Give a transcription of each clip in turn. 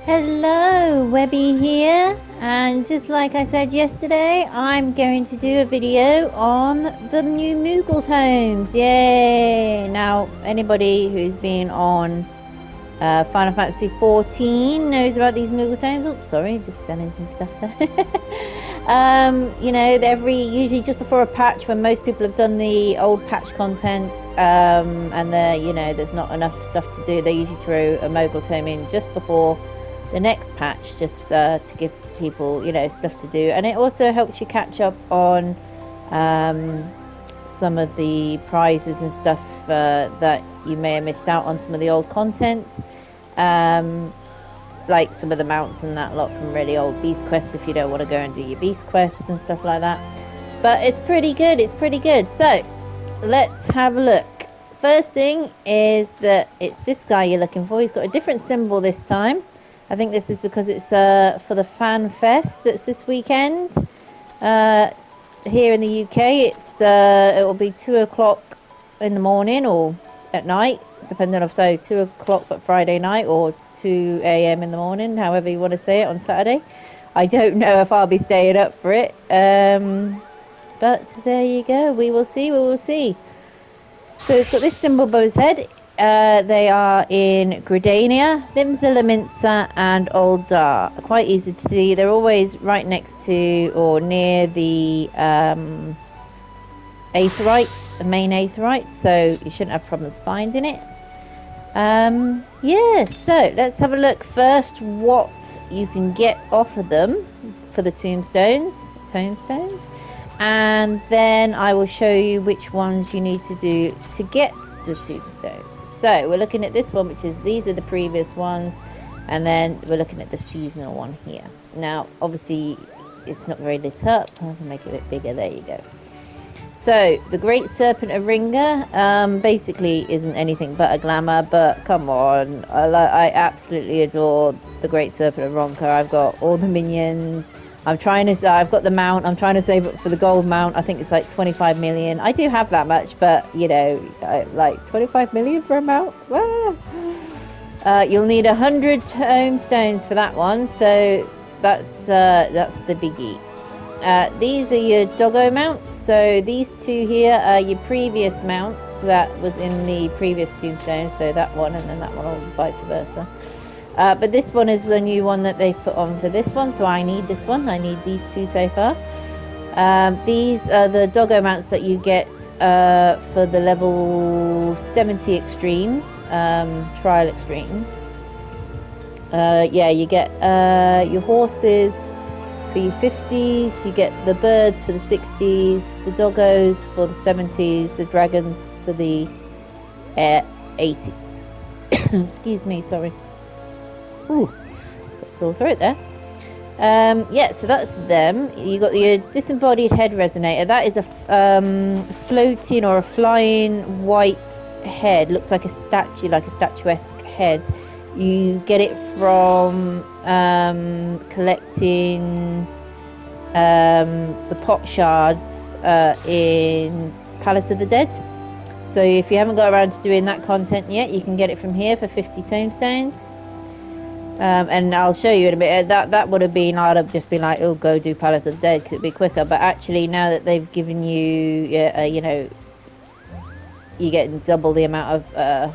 Hello, Webby here, and just like I said yesterday, I'm going to do a video on the new Moogle homes. Yay! Now, anybody who's been on Final Fantasy 14 knows about these Moogle homes. Oops, sorry, just selling some stuff there. You know, usually just before a patch, when most people have done the old patch content, and there's not enough stuff to do, they usually throw a Moogle home in just before the next patch, just to give people stuff to do. And it also helps you catch up on some of the prizes and stuff that you may have missed out on, some of the old content, like some of the mounts and that lot from really old beast quests, if you don't want to go and do your beast quests and stuff like that. But it's pretty good, so let's have a look. First thing is that it's this guy you're looking for. He's got a different symbol this time. I think this is because it's for the Fan Fest that's this weekend. Here in the UK, it will be 2 o'clock in the morning or at night, depending on 2 o'clock but Friday night, or 2 a.m. in the morning, however you want to say it, on Saturday. I don't know if I'll be staying up for it, but there you go. We will see. So it's got this symbol above his head. They are in Gridania, Limsa, Leminsa, and Uldar. Quite easy to see. They're always right next to or near the Aetherytes, the main Aetherytes, so you shouldn't have problems finding it. So let's have a look first what you can get off of them for the tombstones, and then I will show you which ones you need to do to get the tombstones. So we're looking at this one, these are the previous ones, and then we're looking at the seasonal one here. Now, obviously, it's not very lit up. I can make it a bit bigger. There you go. So the Great Serpent of Ringa basically isn't anything but a glamour, but come on, I absolutely adore the Great Serpent of Ronka. I've got all the minions. I've got the mount. I'm trying to save up for the gold mount. I think it's like 25 million. I do have that much, but like 25 million for a mount. You'll need 100 tombstones for that one. So that's the biggie. These are your doggo mounts. So these two here are your previous mounts that was in the previous tombstone. So that one and then that one, or vice versa. But this one is the new one that they've put on for this one, so I need this one. I need these two so far. These are the doggo mounts that you get for the level 70 extremes, trial extremes. You get your horses for your 50s, you get the birds for the 60s, the doggos for the 70s, the dragons for the 80s. Excuse me, sorry. Ooh, got a sore throat there. So that's them. You got the disembodied head resonator. That is a floating or a flying white head. Looks like a statue, like a statuesque head. You get it from collecting the pot shards in Palace of the Dead. So if you haven't got around to doing that content yet, you can get it from here for 50 tombstones. And I'll show you in a bit. That would have been, I'd have just been like, oh, go do Palace of the Dead because it'd be quicker. But actually, now that they've given you, you get double the amount of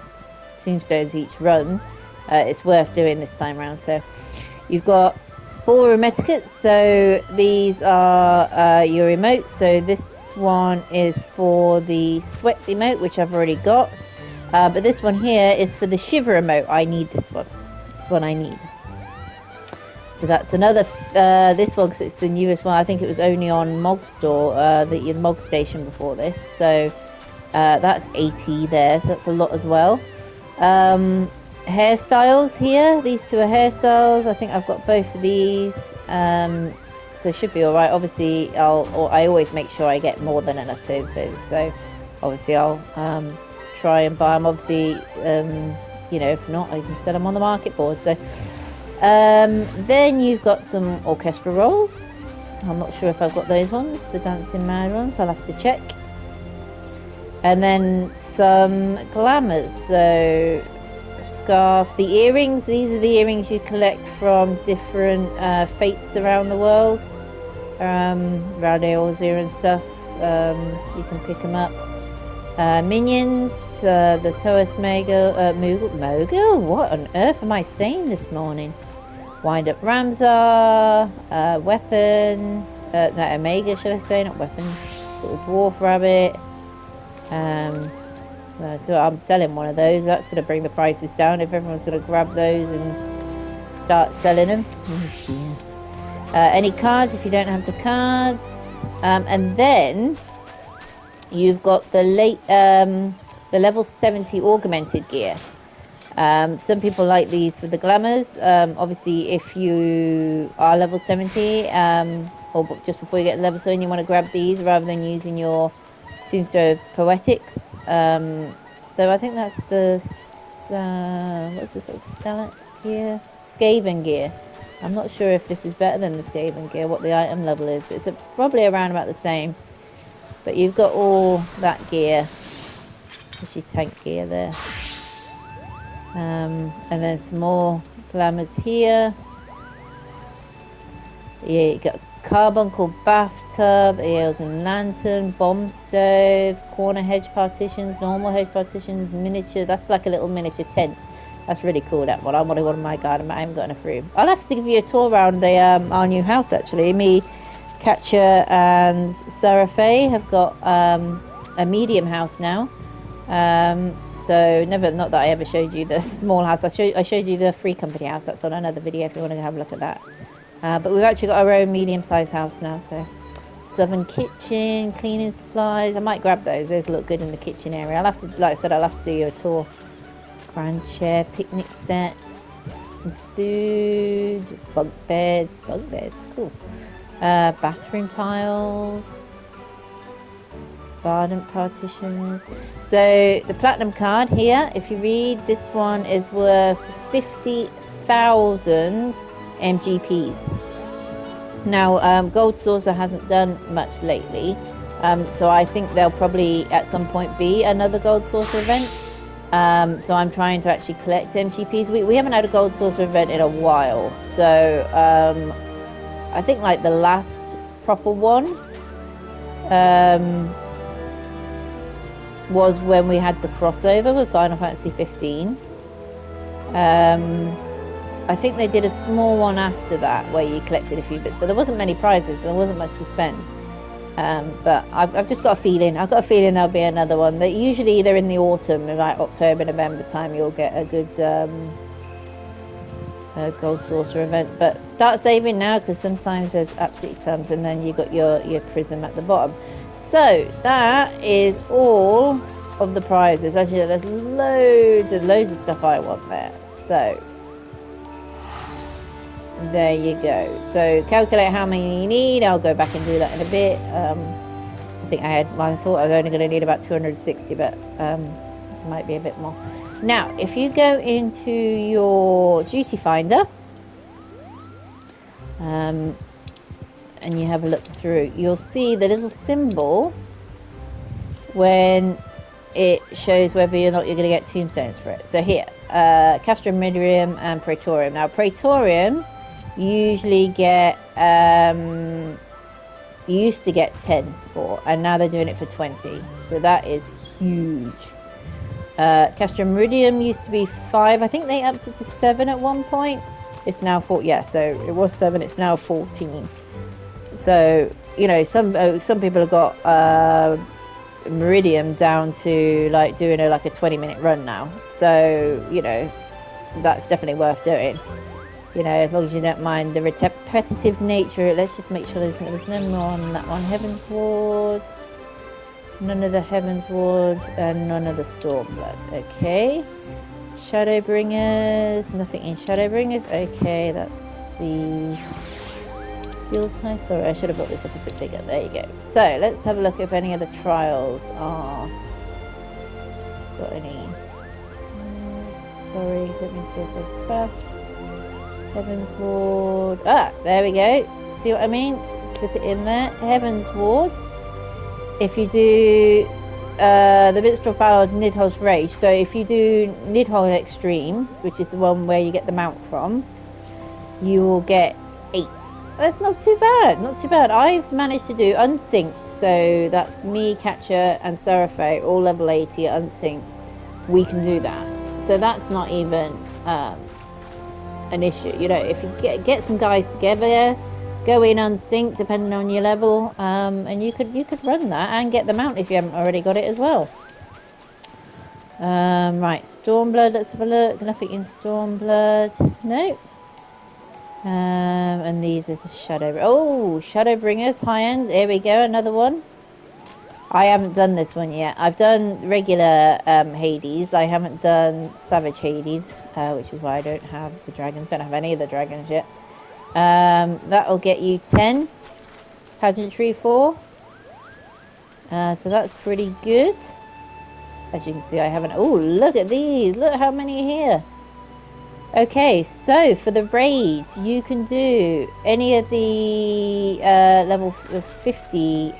tombstones each run, it's worth doing this time around. So you've got 4 emeticates. So these are your emotes. So this one is for the sweat emote, which I've already got. But this one here is for the shiver emote. I need this one. I need. So that's another this one, because it's the newest one. I think it was only on Mog Store, the Mog Station before this. So that's 80 there, so that's a lot as well. Hairstyles here, these two are hairstyles. I think I've got both of these, so it should be all right. Obviously I always make sure I get more than enough tombstones, so obviously I'll try and buy them. Obviously if not, I can sell them on the market board. So then you've got some orchestra rolls. I'm not sure if I've got those ones, the Dancing Mad ones. I'll have to check. And then some glamours. So scarf. The earrings, these are the earrings you collect from different fates around the world. Around Eorzea and stuff. You can pick them up. Minions, the Toas Moogle. What on earth am I saying this morning? Wind up Ramsar, weapon, no, Omega should I say, not weapon. Little dwarf rabbit. I'm selling one of those. That's going to bring the prices down if everyone's going to grab those and start selling them. Any cards if you don't have the cards. And then you've got the level 70 augmented gear. Some people like these for the glamours. Obviously, if you are level 70, or just before you get to level 7, you want to grab these rather than using your Tombstone Poetics. So I think that's the what's this little gear? Skaven gear. I'm not sure if this is better than the Skaven gear, what the item level is, but it's probably around about the same. But you've got all that gear. There's your tank gear there. And then some more glamours here. Yeah, you got a carbuncle bathtub, eels and lantern, bomb stove, corner hedge partitions, normal hedge partitions, miniature. That's like a little miniature tent. That's really cool, that one. I wanted one in my garden, but I haven't got enough room. I'll have to give you a tour around our new house, actually. Me, Katja and Sarah Faye have got a medium house now. So not that I ever showed you the small house. I showed you the free company house. That's on another video if you want to have a look at that. But we've actually got our own medium-sized house now. So southern kitchen, cleaning supplies. I might grab those. Those look good in the kitchen area. I'll have to, like I said, I'll have to do you a tour. Grand chair, picnic sets, some food, bunk beds, cool. Bathroom tiles, garden partitions. So the platinum card here, if you read, this one is worth 50,000 MGPs. Now, Gold Saucer hasn't done much lately, so I think there'll probably at some point be another Gold Saucer event. So I'm trying to actually collect MGPs. We haven't had a Gold Saucer event in a while, so I think like the last proper one was when we had the crossover with Final Fantasy 15. I think they did a small one after that where you collected a few bits, but there wasn't many prizes, there wasn't much to spend. But I've just got a feeling. I've got a feeling there'll be another one. That usually either in the autumn, like October, November time, you'll get a good Gold Saucer event. But start saving now, because sometimes there's absolutely tons, and then you got your prism at the bottom. So that is all of the prizes. Actually, there's loads of stuff I want there. So there you go. So calculate how many you need. I'll go back and do that in a bit. I think I thought I was only going to need about 260, but might be a bit more. Now, if you go into your duty finder and you have a look through, you'll see the little symbol when it shows whether or not you're going to get tombstones for it. So here, Castrum, Midrium and Praetorium. Now, Praetorium you usually get you used to get 10 for, and now they're doing it for 20, so that is huge. Castrum Meridium used to be 5. I think they upped it to 7 at one point. It's now 4. Yeah, so it was 7, it's now 14. So you know, some people have got Meridium down to like doing like a 20-minute run now, so you know that's definitely worth doing. You know, as long as you don't mind the repetitive nature. Let's just make sure there's no more on that one. Heaven's Ward, none of the Heaven's Wards, and none of the Stormblood. Okay. Shadowbringers, nothing in Shadowbringers. Okay, that's the Fuel Tie. Sorry, I should have got this up a bit bigger. There you go. So let's have a look if any of the trials are got any. Sorry, let me see this first. Heaven's Ward. Ah, there we go. See what I mean? Clip it in there. Heaven's Ward. If you do the Minstrel Ballad Nidhogg's Rage. So if you do Nidhogg Extreme, which is the one where you get the mount from, you will get 8. That's not too bad, not too bad. I've managed to do unsynced, so that's me, Catcher, and Seraphe, all level 80 unsynced. We can do that, so that's not even an issue. You know, if you get some guys together, go in unsynced depending on your level, and you could run that and get the mount if you haven't already got it as well. Right, Stormblood, let's have a look. Nothing in Stormblood. Nope. And these are the Shadowbringers, high end. There we go, another one. I haven't done this one yet. I've done regular Hades. I haven't done Savage Hades, which is why I don't have the dragons. Don't have any of the dragons yet. That'll get you 10 pageantry 4. So that's pretty good. As you can see, I haven't. Oh, look at these! Look how many are here. Okay, so for the raids, you can do any of the level 50,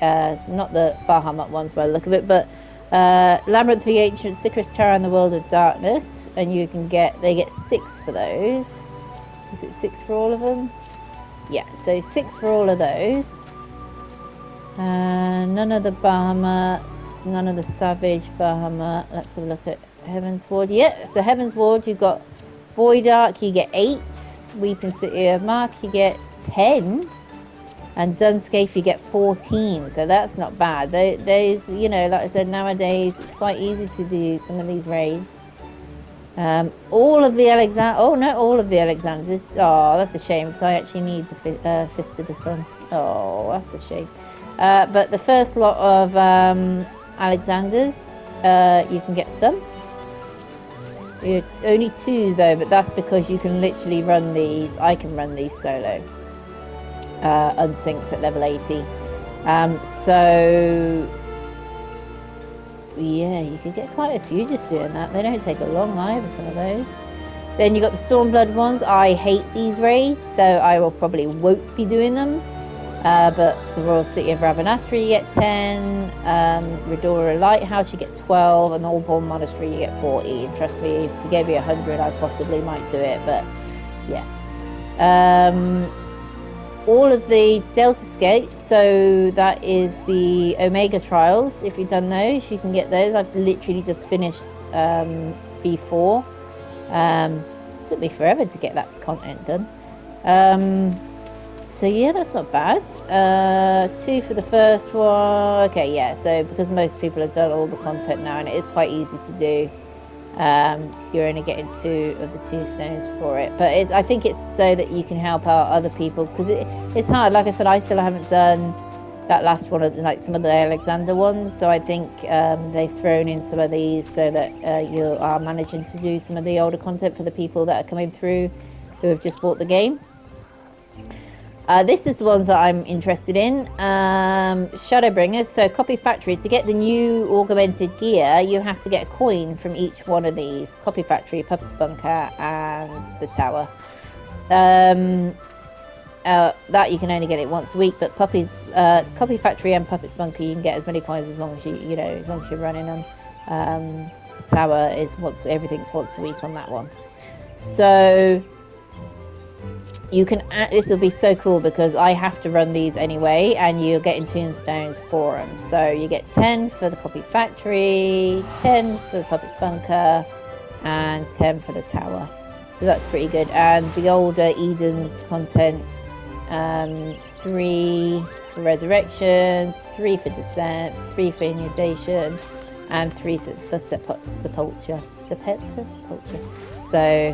not the Bahamut ones by the look of it, but Labyrinth of the Ancient, Sicarus Terror, and the World of Darkness, and you can they get 6 for those. Is it 6 for all of them? Yeah, so 6 for all of those. None of the Bahamuts, none of the Savage Bahamut. Let's have a look at Heaven's Ward. Yeah, so Heaven's Ward, you got Void Ark, you get 8. Weeping City of Mark, you get 10. And Dunscape, you get 14. So that's not bad. There's, you know, like I said, nowadays it's quite easy to do some of these raids. All of the Alexanders. Oh, that's a shame, because I actually need the Fist of the Sun. Oh, that's a shame. But the first lot of Alexanders, you can get some. Only 2 though, but that's because you can literally run these. I can run these solo, unsynced at level 80. So yeah, you can get quite a few just doing that. They don't take a long either, some of those. Then you got the Stormblood ones. I hate these raids, so I won't be doing them. But the Royal City of Ravenastri you get 10, Redora Lighthouse you get 12, and Allborn Monastery you get 40. And trust me, if you gave me 100, I possibly might do it, but yeah. All of the Deltascapes, so that is the Omega Trials. If you've done those, you can get those. I've literally just finished B4. Took me forever to get that content done. So yeah, that's not bad. 2 for the first one. Okay, yeah, so because most people have done all the content now and it is quite easy to do, you're only getting 2 of the tombstones for it. But I think it's so that you can help out other people, because it's hard. Like I said, I still haven't done that last one, like some of the Alexander ones, so I think they've thrown in some of these so that you are managing to do some of the older content for the people that are coming through who have just bought the game. This is the ones that I'm interested in. Shadowbringers, so Copy Factory. To get the new augmented gear, you have to get a coin from each one of these. Copy Factory, Puppet's Bunker, and the Tower. That you can only get it once a week, but Copy Factory and Puppet's Bunker, you can get as many coins as long as as long as you're running them. The Tower is everything's once a week on that one. So you can. This will be so cool because I have to run these anyway, and you're getting tombstones for them. So you get 10 for the Copy Factory, 10 for the Puppet's Bunker, and 10 for the Tower. So that's pretty good. And the older Eden's content, 3 for Resurrection, 3 for Descent, 3 for Inundation, and 3 for Sepulture. So,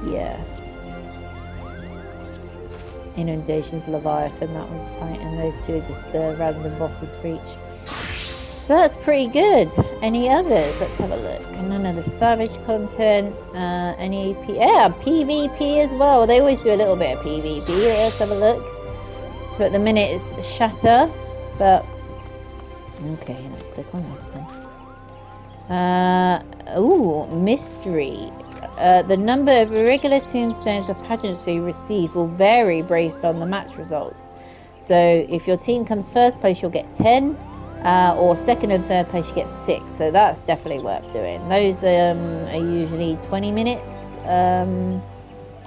yeah. Inundation's Leviathan, that one's Titan. Those 2 are just the random bosses for each. So that's pretty good. Any others? Let's have a look. None of the Savage content. Any PvP as well. They always do a little bit of PvP. Let's have a look. So at the minute it's Shatter, but okay, let's click on this then. Mystery. The number of irregular tombstones of pageantry received will vary based on the match results. So if your team comes first place, you'll get 10. or second and third place you get 6, so that's definitely worth doing. Those are usually 20 minutes, so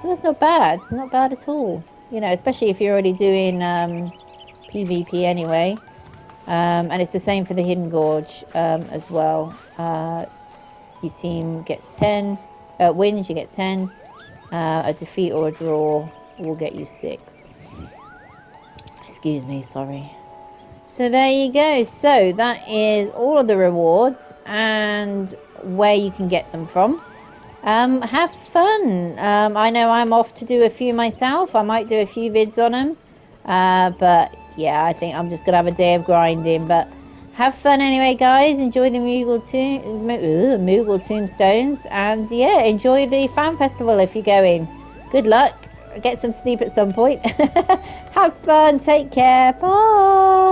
that's not bad. It's not bad at all, you know, especially if you're already doing PvP anyway. And it's the same for the Hidden Gorge as well. Your team gets 10 wins, you get 10. A defeat or a draw will get you 6. Excuse me, sorry. So there you go. So that is all of the rewards and where you can get them from. Have fun. I know I'm off to do a few myself. I might do a few vids on them. But yeah, I think I'm just going to have a day of grinding. But have fun anyway, guys. Enjoy the Moogle tombstones. And yeah, enjoy the fan festival if you're going. Good luck. Get some sleep at some point. Have fun. Take care. Bye.